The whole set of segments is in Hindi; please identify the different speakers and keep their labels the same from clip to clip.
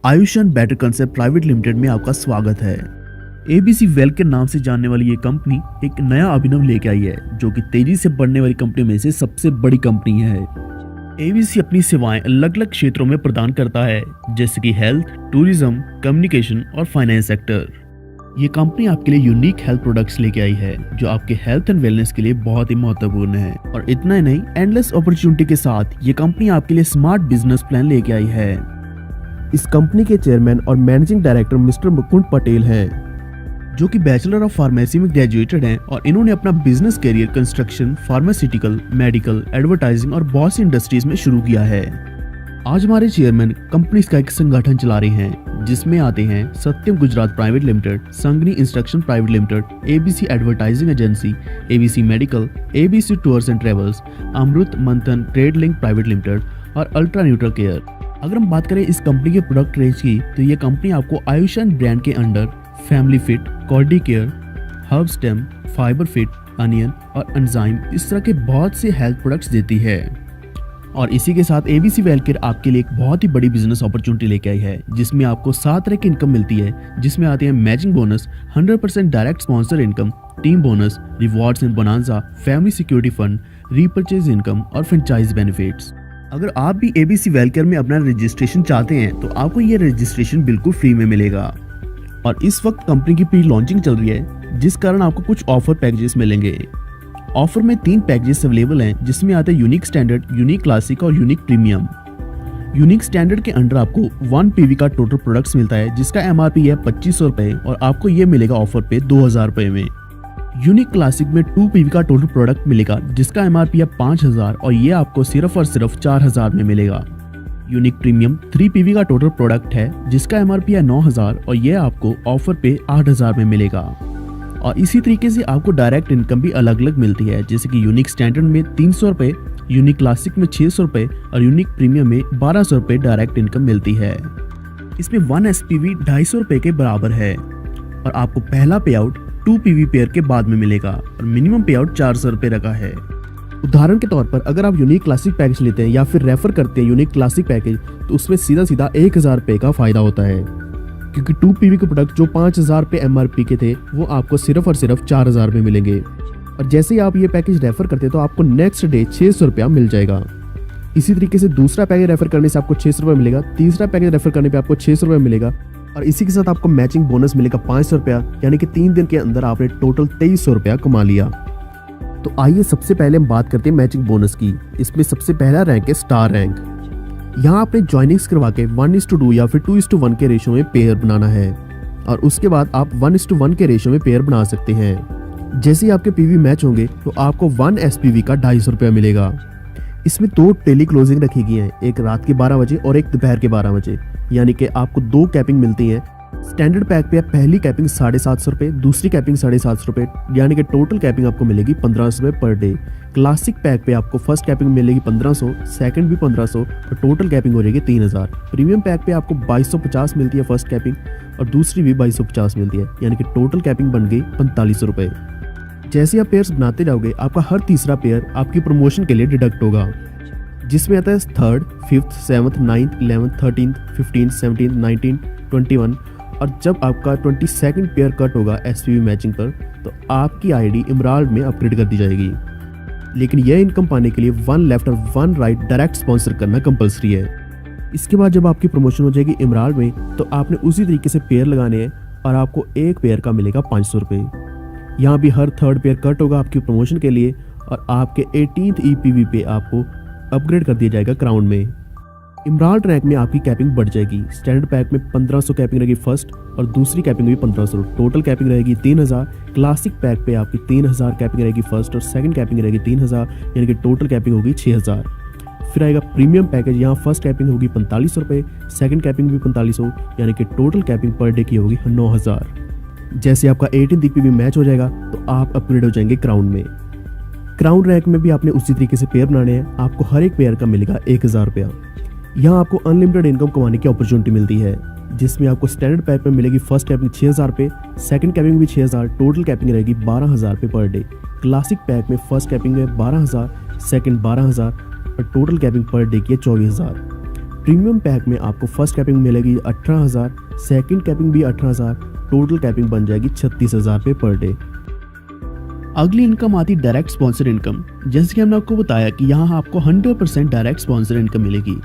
Speaker 1: Ayushman better concept private limited में आपका स्वागत है। एबीसी वेल्थ के नाम से जानने वाली ये कंपनी एक नया अभिनव लेके आई है, जो कि तेजी से बढ़ने वाली कंपनी में से सबसे बड़ी कंपनी है। एबीसी अपनी सेवाएं अलग अलग क्षेत्रों में प्रदान करता है, जैसे कि हेल्थ, टूरिज्म, कम्युनिकेशन और फाइनेंस सेक्टर। ये कंपनी आपके लिए यूनिक हेल्थ प्रोडक्ट्स लेके आई है, जो आपके हेल्थ एंड वेलनेस के लिए बहुत ही महत्वपूर्ण है। और इतना ही नहीं, एंडलेस अपॉर्चुनिटी के साथ ये कंपनी आपके लिए स्मार्ट बिजनेस प्लान लेके आई है। इस कंपनी के चेयरमैन और managing director mister Mukund Patel हैं, जो कि बैचलर ऑफ फार्मेसी में ग्रेजुएटेड हैं और इन्होंने अपना business career construction, pharmaceutical, medical, advertising और बहुत सी इंडस्ट्रीज में शुरू किया है। आज हमारे चेयरमैन कंपनीज का एक संगठन चला रहे हैं, जिसमें आते हैं Satyam Gujarat private limited, Sangani instruction private limited, ABC advertising agency, ABC medical, ABC tours and travels, Amrit Manthan trade link private limited और अल्ट्रा न्यूट्रल केयर। अगर हम बात करें इस कंपनी के प्रोडक्ट रेंज की, तो ये कंपनी आपको आयुष्मान ब्रांड के अंडर फैमिली फिट, कॉर्डी care, herb stem, fibre fit, onion और एंजाइम इस तरह के बहुत से हेल्थ प्रोडक्ट्स देती है। और इसी के साथ एबीसी वेल्थ केयर आपके लिए एक बहुत ही बड़ी बिजनेस अपॉर्चुनिटी लेके आई है, जिसमें आपको 7 तरह की इनकम मिलती है, जिसमें आते हैं matching bonus, 100% direct sponsor income, team bonus, rewards and bonanza, family security fund, repurchase income और फ्रेंचाइज बेनिफिट्स। अगर आप भी एबीसी वेल्थ केयर में अपना रजिस्ट्रेशन चाहते हैं, तो आपको ये रजिस्ट्रेशन बिल्कुल फ्री में मिलेगा। और इस वक्त कंपनी की प्री लॉन्चिंग चल रही है, जिस कारण आपको कुछ ऑफर पैकेजेस मिलेंगे। ऑफर में 3 पैकेजेस अवेलेबल हैं, जिसमें आते हैं यूनिक स्टैंडर्ड, यूनिक क्लासिक और यूनिक प्रीमियम। यूनिक स्टैंडर्ड के अंडर आपको 1 पीवी का टोटल प्रोडक्ट्स मिलता है, जिसका एमआरपी है 2500 रुपए और आपको ये मिलेगा ऑफर पे 2000 रुपए में। यूनिक क्लासिक में 2 पीवी का टोटल प्रोडक्ट मिलेगा, जिसका एमआरपी है 5000 और ये आपको सिर्फ और सिर्फ 4000 में मिलेगा। यूनिक प्रीमियम 3 पीवी का टोटल प्रोडक्ट है, जिसका एमआरपी है 9000 और ये आपको ऑफर पे 8000 में मिलेगा। और इसी तरीके से आपको डायरेक्ट इनकम भी अलग अलग मिलती है, जैसे कि यूनिक स्टैंडर्ड में 300 रुपए, यूनिक क्लासिक में 600 रुपए और यूनिक प्रीमियम में 1200 रुपए डायरेक्ट इनकम मिलती है। इसमें 1 एसपीवी 250 रुपए के बराबर है और आपको पहला पे आउट 2 पीवी पेयर के बाद में मिलेगा और मिनिमम पे आउट 400 रुपए रखा है। उदाहरण के तौर पर अगर आप यूनिक क्लासिक पैकेज लेते हैं या फिर रेफर करते हैं यूनिक क्लासिक पैकेज, तो उसमें सीधा सीधा 1000 रुपए का फायदा होता है, क्योंकि 2 पीवी के प्रोडक्ट जो 5000 रुपए एमआरपी के थे, वो आपको सिर्फ और सिर्फ 4000 में मिलेंगे। और जैसे ही आप ये पैकेज रेफर करते हैं, तो आपको नेक्स्ट डे 600 रुपया मिल जाएगा। इसी तरीके से दूसरा पैकेज रेफर करने से आपको 600 रुपये मिलेगा, तीसरा पैकेज रेफर करने पे आपको 600 रुपये मिलेगा और इसी के साथ आपको मैचिंग बोनस मिलेगा 500 रुपया, यानी कि 3 दिन के अंदर आपने टोटल 2300 रुपया कमा लिया। तो आइए सबसे पहले हम बात करते हैं मैचिंग बोनस की। इसमें सबसे पहला रैंक है स्टार रैंक। यहाँ आपने ज्वाइनिंग्स करवा के 1:2 या फिर 2:1 के रेशो में पेयर बनाना है और उसके बाद आप 1:1 के रेशो में पेयर बना सकते हैं। जैसे ही आपके पीवी मैच होंगे, तो आपको 1 एसपीवी का 250 रुपया मिलेगा। इसमें 2 टेली क्लोजिंग रखी गई है, एक रात के 12 बजे और एक दोपहर के 12 बजे, यानी कि आपको 2 कैपिंग मिलती है। स्टैंडर्ड पैक पे पहली कैपिंग 750 रुपए, दूसरी कैपिंग 750 रुपए, यानी कि टोटल कैपिंग आपको मिलेगी 1500 रुपए पर डे। क्लासिक पैक पे आपको फर्स्ट कैपिंग मिलेगी 1500, सेकंड भी 1500 और टोटल कैपिंग हो जाएगी 3000। प्रीमियम पैक पे आपको 2250 मिलती है फर्स्ट कैपिंग और दूसरी भी 2250 मिलती है, यानी कि टोटल कैपिंग बन गई 4500 रुपए। जैसे आप पेयर्स बनाते जाओगे, आपका हर तीसरा पेयर आपकी प्रमोशन के लिए डिडक्ट होगा, जिसमें आता है 3rd, 5th, 7th, 9th, 11th, 13th, 15th, 17th, 19th, 21 और जब आपका 22nd पेयर कट होगा एसपीवी मैचिंग पर, तो आपकी आईडी इमराल्ड में अपग्रेड कर दी जाएगी। लेकिन यह इनकम पाने के लिए 1 लेफ्ट और 1 राइट डायरेक्ट स्पॉन्सर करना कंपलसरी है। इसके बाद जब आपकी प्रमोशन हो जाएगी इमराल्ड में, तो आपने उसी तरीके से पेयर लगाने हैं और आपको एक पेयर का मिलेगा 500 रुपये। यहाँ भी हर 3rd पेयर कट होगा आपकी प्रमोशन के लिए और आपके 18th ईपीवी पे आपको अपग्रेड कर दिया जाएगा क्राउन में। इमराल्ड रैंक में आपकी कैपिंग बढ़ जाएगी। स्टैंडर्ड पैक में 1500 कैपिंग रहेगी फर्स्ट और दूसरी कैपिंग भी 1500, टोटल कैपिंग रहेगी 3000। क्लासिक पैक पे आपकी 3000 कैपिंग रहेगी फर्स्ट और सेकंड कैपिंग रहेगी 3000, यानी कि टोटल कैपिंग होगी 6000। फिर आएगा प्रीमियम पैकेज, यहाँ फर्स्ट कैपिंग होगी 4500 रुपये, सेकंड कैपिंग भी 4500, यानी कि टोटल कैपिंग पर डे की होगी 9000। जैसे आपका 18 ईपीवी मैच हो जाएगा, तो आप अपग्रेड हो जाएंगे क्राउन में। क्राउन रैंक में भी आपने उसी तरीके से पेयर बनाने हैं। आपको हर एक पेयर का मिलेगा 1000 रुपया। यहाँ आपको अनलिमिटेड इनकम कमाने की अपॉर्चुनिटी मिलती है, जिसमें आपको स्टैंडर्ड पैक में मिलेगी फर्स्ट कैपिंग 6000 रुपये, सेकंड कैपिंग भी 6000, टोटल कैपिंग रहेगी 12000 रुपये पर डे। क्लासिक पैक में फर्स्ट कैपिंग है 12000, सेकंड 12000 और टोटल कैपिंग पर डे की है 24000।
Speaker 2: प्रीमियम पैक में आपको फर्स्ट कैपिंग मिलेगी 18,000, सेकंड कैपिंग भी 18,000, टोटल कैपिंग बन जाएगी 36,000 रुपये पर डे।
Speaker 1: अगली इनकम आती डायरेक्ट स्पॉन्सर इनकम। जैसे कि हमने आपको बताया कि यहाँ आपको 100% डायरेक्ट स्पॉन्सर इनकम मिलेगी।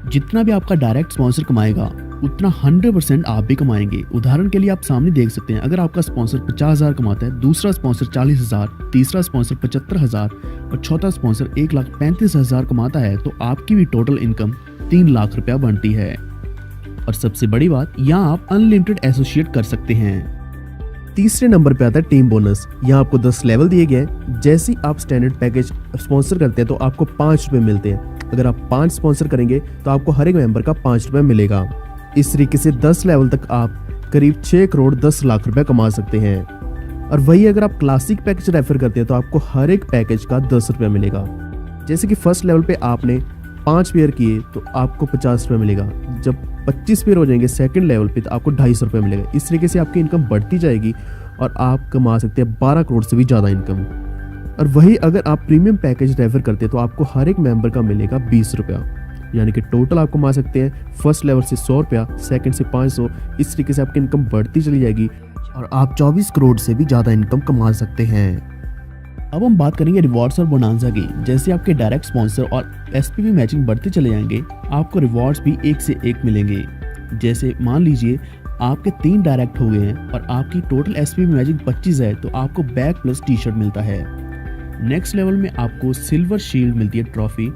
Speaker 1: जितना भी आपका डायरेक्ट स्पॉन्सर कमाएगा उतना 100% आप भी कमाएंगे। उदाहरण के लिए आप सामने देख सकते हैं, अगर आपका स्पॉन्सर 50,000 कमाता है, दूसरा स्पॉन्सर 40,000, तीसरा स्पॉन्सर 75,000 और चौथा स्पॉन्सर 1,35,000 कमाता है, तो आपकी भी टोटल इनकम 3 लाख रुपया बनती है। और सबसे बड़ी बात, यहाँ आप अनलिमिटेड एसोसिएट कर सकते हैं।
Speaker 2: तीसरे नंबर पे आता है टीम बोनस। यहाँ आपको 10 लेवल दिए गए हैं। जैसे ही आप स्टैंडर्ड पैकेज स्पॉन्सर करते हैं तो आपको 5 रुपये मिलते हैं। अगर आप 5 स्पॉन्सर करेंगे तो आपको हर एक मेंबर का 5 रुपये मिलेगा। इस तरीके से 10 लेवल तक आप करीब 6 करोड़ 10 लाख रुपए कमा सकते हैं। और वही अगर आप क्लासिक पैकेज रेफर करते हैं तो आपको हर एक पैकेज का 10 रुपये मिलेगा। जैसे कि फर्स्ट लेवल पे आपने 5 पेयर किए तो आपको 50 रुपये मिलेगा। जब 25 पेयर हो जाएंगे सेकंड लेवल पे तो आपको 250 रुपये मिलेगा। इस तरीके से आपकी इनकम बढ़ती जाएगी और आप कमा सकते हैं 12 करोड़ से भी ज़्यादा इनकम। और वही अगर आप प्रीमियम पैकेज रेफर करते हैं तो आपको हर एक मेंबर का मिलेगा 20 रुपया। यानी कि टोटल आप कमा सकते हैं फर्स्ट लेवल से 100 रुपया, सेकंड से 500। इस तरीके से आपकी इनकम बढ़ती चली जाएगी और आप 24 करोड़ से भी ज़्यादा इनकम कमा सकते हैं।
Speaker 1: अब हम बात करेंगे रिवॉर्ड्स और बोनांजा की। जैसे आपके डायरेक्ट स्पॉन्सर और एसपीवी मैचिंग बढ़ते चले जाएंगे, आपको रिवॉर्ड्स भी एक से एक मिलेंगे। जैसे मान लीजिए आपके 3 डायरेक्ट हो गए हैं और आपकी टोटल एसपीवी मैचिंग 25 है, तो आपको बैग प्लस टी शर्ट मिलता है। नेक्स्ट लेवल में आपको सिल्वर शील्ड मिलती है ट्रॉफी,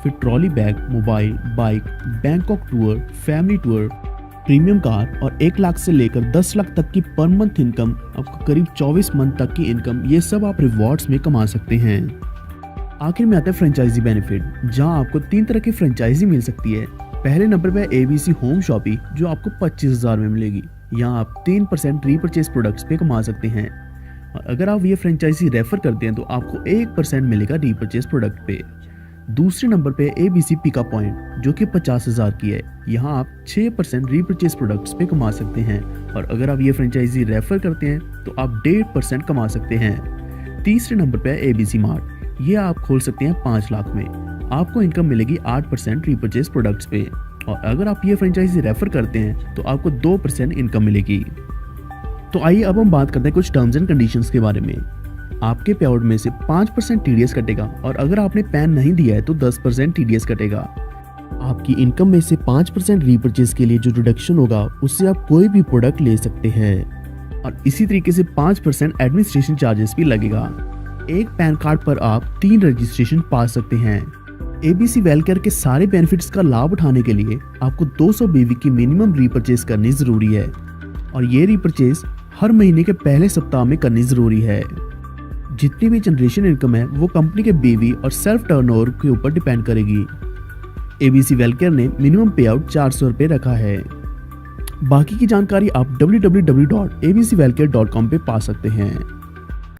Speaker 1: फिर trolley bag, mobile, bike, Bangkok tour, family tour, premium car और 1 लाख से लेकर 10 लाख तक की पर मंथ इनकम, आपको करीब 24 मंथ तक की इनकम, ये सब आप रिवॉर्ड्स में कमा सकते हैं। आखिर में आता है फ्रेंचाइजी बेनिफिट, जहां आपको 3 तरह की फ्रेंचाइजी मिल सकती है। पहले नंबर पे एबीसी होम शॉपी, जो आपको 25,000 में मिलेगी। यहाँ आप 3% रीपरचेज प्रोडक्ट्स पे कमा सकते हैं। और अगर आप ये फ्रेंचाइजी रेफर करते हैं तो आपको 1% मिलेगा रीपरचेज प्रोडक्ट पे। दूसरे नंबर पे एबीसी पिका पॉइंट, जो कि 50,000 की है। यहाँ आप 6% रीपरचेज प्रोडक्ट्स पे कमा सकते हैं। और अगर आप ये फ्रेंचाइजी रेफर करते हैं तो आप 1.5% कमा सकते हैं। तीसरे नंबर पे एबीसी मार्ट, ये आप खोल सकते हैं 5 लाख में। आपको इनकम मिलेगी 8% रीपरचेज प्रोडक्ट्स पे। और अगर आप ये फ्रेंचाइजी रेफर करते हैं तो आपको 2% इनकम मिलेगी। तो आइए अब हम बात करते हैं कुछ टर्म्स एंड कंडीशंस के बारे में। आपके पे आउट में से 5% टीडीएस कटेगा और अगर आपने पैन नहीं दिया है तो 10% टीडीएस कटेगा। आपकी इनकम में से 5% रीपरचेज के लिए जो डिडक्शन होगा उससे आप कोई भी प्रोडक्ट ले सकते हैं। और इसी तरीके से 5% एडमिनिस्ट्रेशन चार्जेस भी लगेगा। एक पैन कार्ड पर आप 3 रजिस्ट्रेशन पा सकते हैं। एबीसी वेलकेयर के सारे बेनिफिट्स का लाभ उठाने के लिए आपको 200 बीवी की मिनिमम रीपरचेज करनी जरूरी है और ये रीपरचेज हर महीने के पहले सप्ताह में करनी जरूरी है। जितनी भी जनरेशन इनकम है वो कंपनी के बीवी और सेल्फ टर्नओवर के ऊपर डिपेंड करेगी। एबीसी वेलकेयर ने मिनिमम पे आउट 400 रुपये रखा है। बाकी की जानकारी आप www.abcwellcare.com पे पा सकते हैं।